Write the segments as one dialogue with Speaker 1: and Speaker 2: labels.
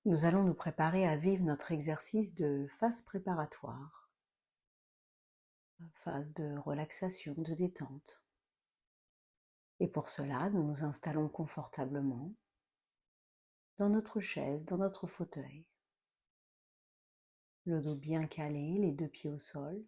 Speaker 1: Nous allons nous préparer à vivre notre exercice de phase préparatoire, phase de relaxation, de détente. Et pour cela, nous nous installons confortablement dans notre chaise, dans notre fauteuil. Le dos bien calé, les deux pieds au sol.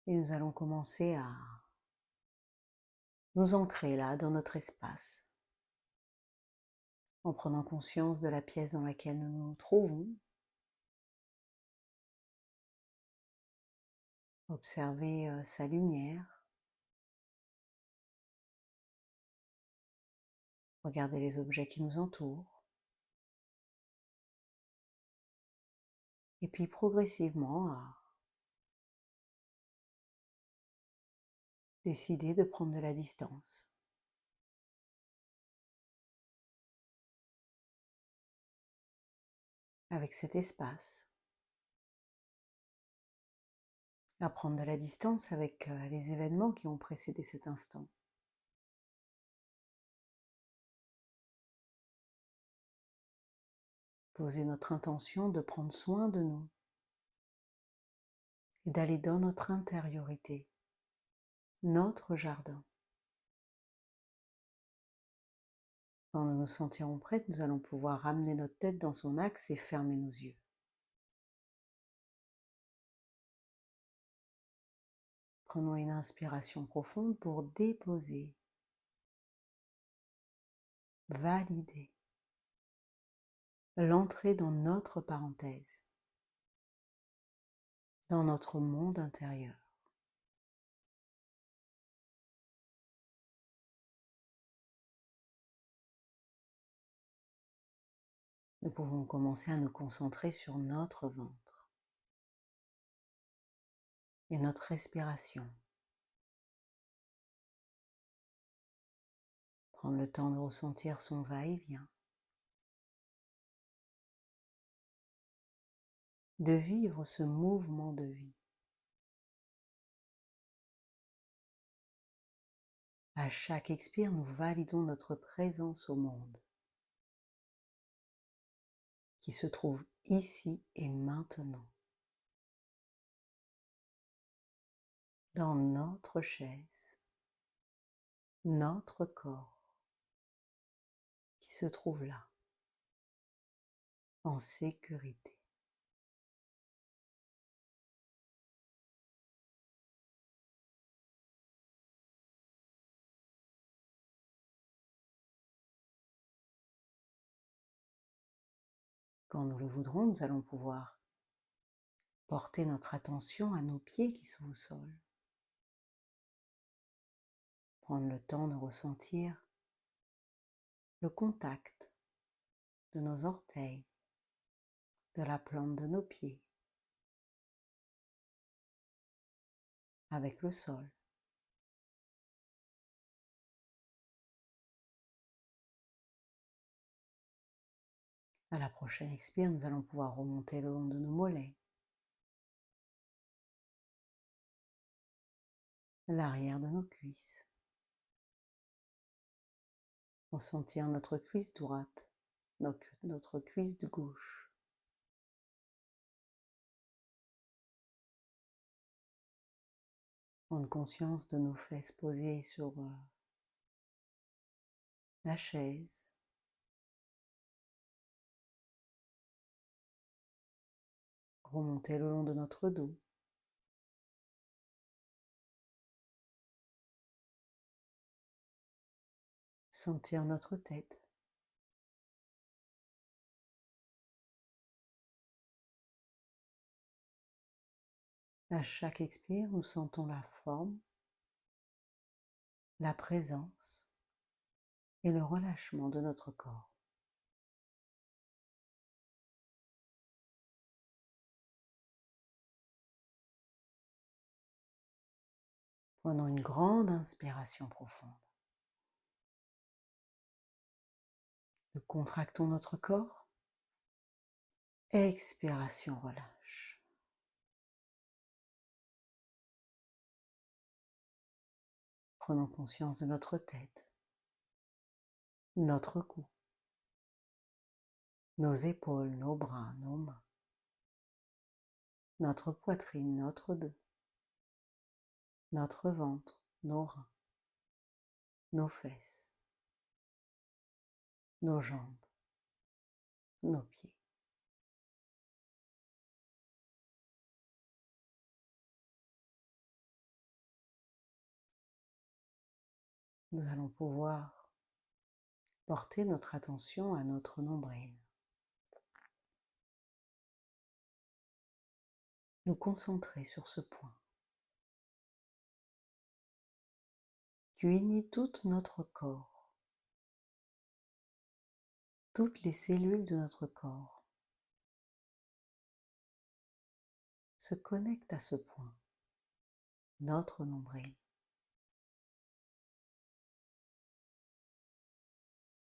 Speaker 1: Et nous allons commencer à nous ancrer là, dans notre espace, en prenant conscience de la pièce dans laquelle nous nous trouvons. Observer sa lumière. Regarder les objets qui nous entourent. Et puis progressivement, décider de prendre de la distance avec cet espace, à prendre de la distance avec les événements qui ont précédé cet instant. Poser notre intention de prendre soin de nous et d'aller dans notre intériorité, notre jardin. Quand nous nous sentirons prêtes, nous allons pouvoir ramener notre tête dans son axe et fermer nos yeux. Prenons une inspiration profonde pour déposer, valider l'entrée dans notre parenthèse, dans notre monde intérieur. Nous pouvons commencer à nous concentrer sur notre ventre et notre respiration. Prendre le temps de ressentir son va-et-vient, de vivre ce mouvement de vie. À chaque expire, nous validons notre présence au monde, qui se trouve ici et maintenant, dans notre chaise, notre corps, qui se trouve là, en sécurité. Quand nous le voudrons, nous allons pouvoir porter notre attention à nos pieds qui sont au sol. Prendre le temps de ressentir le contact de nos orteils, de la plante de nos pieds, avec le sol. À la prochaine expire, nous allons pouvoir remonter le long de nos mollets, l'arrière de nos cuisses, ressentir notre cuisse droite, notre cuisse de gauche. Prendre conscience de nos fesses posées sur la chaise. Remonter le long de notre dos. Sentir notre tête. À chaque expire, nous sentons la forme, la présence et le relâchement de notre corps. Prenons une grande inspiration profonde. Nous contractons notre corps. Expiration, relâche. Prenons conscience de notre tête, notre cou, nos épaules, nos bras, nos mains, notre poitrine, notre dos, notre ventre, nos reins, nos fesses, nos jambes, nos pieds. Nous allons pouvoir porter notre attention à notre nombril. Nous concentrer sur ce point qui unit tout notre corps, toutes les cellules de notre corps se connectent à ce point, notre nombril.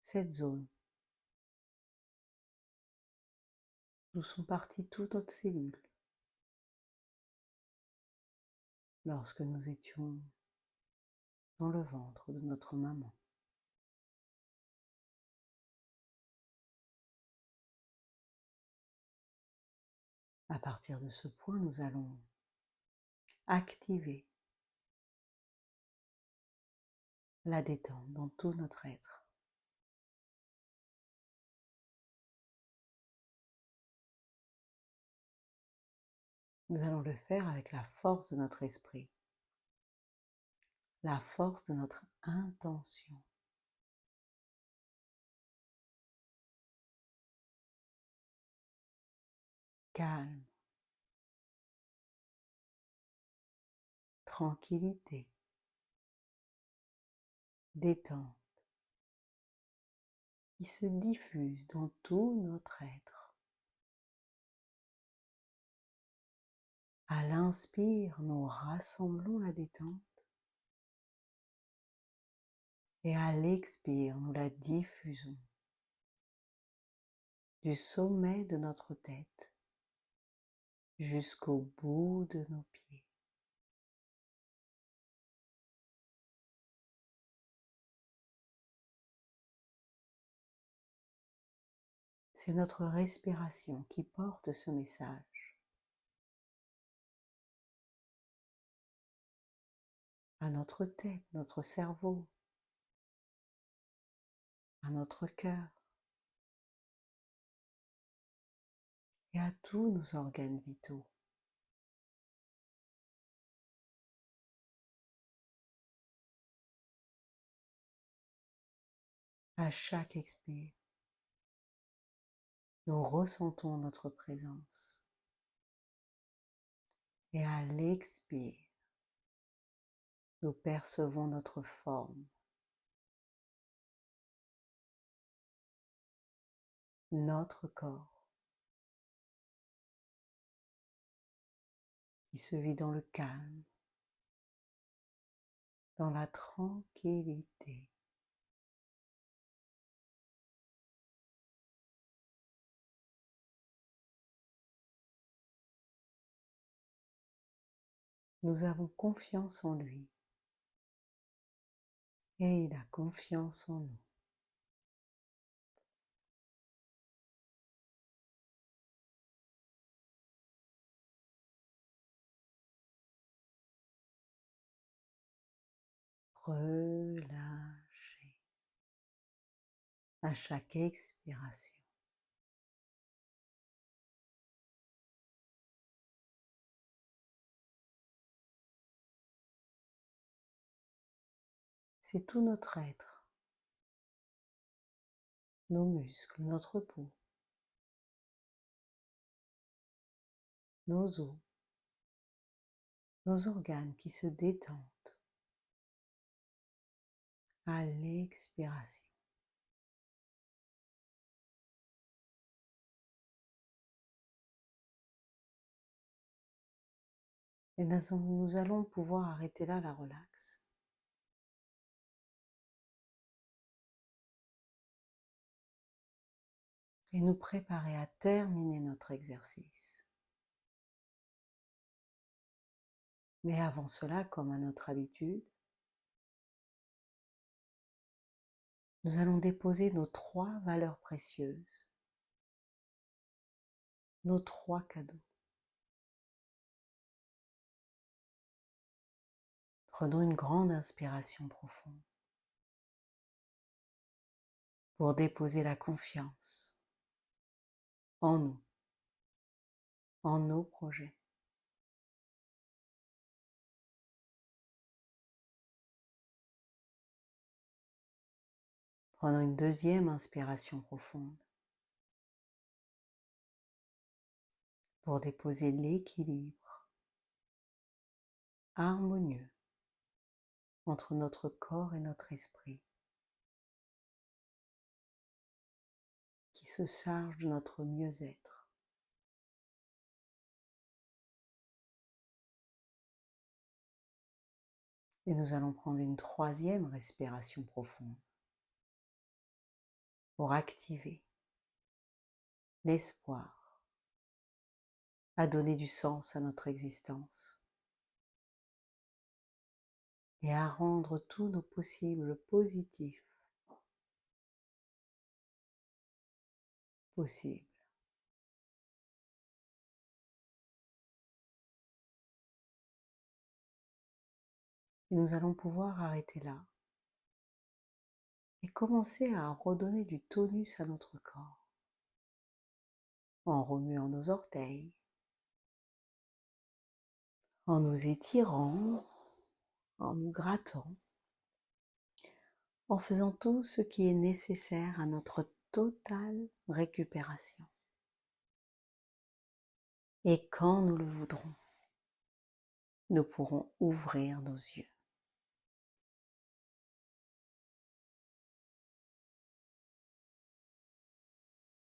Speaker 1: Cette zone d'où sont parties toutes nos cellules lorsque nous étions dans le ventre de notre maman. À partir de ce point, nous allons activer la détente dans tout notre être. Nous allons le faire avec la force de notre esprit, la force de notre intention. Calme, tranquillité, détente, qui se diffuse dans tout notre être. À l'inspire, nous rassemblons la détente et à l'expire, nous la diffusons du sommet de notre tête jusqu'au bout de nos pieds. C'est notre respiration qui porte ce message à notre tête, notre cerveau, à notre cœur et à tous nos organes vitaux. À chaque expire, nous ressentons notre présence et à l'expire, nous percevons notre forme, notre corps qui se vit dans le calme, dans la tranquillité. Nous avons confiance en lui et il a confiance en nous. Relâchez à chaque expiration. C'est tout notre être, nos muscles, notre peau, nos os, nos organes qui se détendent à l'expiration. Et nous allons pouvoir arrêter là la relaxe. Et nous préparer à terminer notre exercice. Mais avant cela, comme à notre habitude, nous allons déposer nos 3 valeurs précieuses, nos 3 cadeaux. Prenons une grande inspiration profonde pour déposer la confiance en nous, en nos projets. Prenons une deuxième inspiration profonde pour déposer l'équilibre harmonieux entre notre corps et notre esprit, qui se charge de notre mieux-être. Et nous allons prendre une troisième respiration profonde pour activer l'espoir, à donner du sens à notre existence et à rendre tous nos possibles positifs possibles. Et nous allons pouvoir arrêter là et commencer à redonner du tonus à notre corps en remuant nos orteils, en nous étirant, en nous grattant, en faisant tout ce qui est nécessaire à notre totale récupération. Et quand nous le voudrons, nous pourrons ouvrir nos yeux.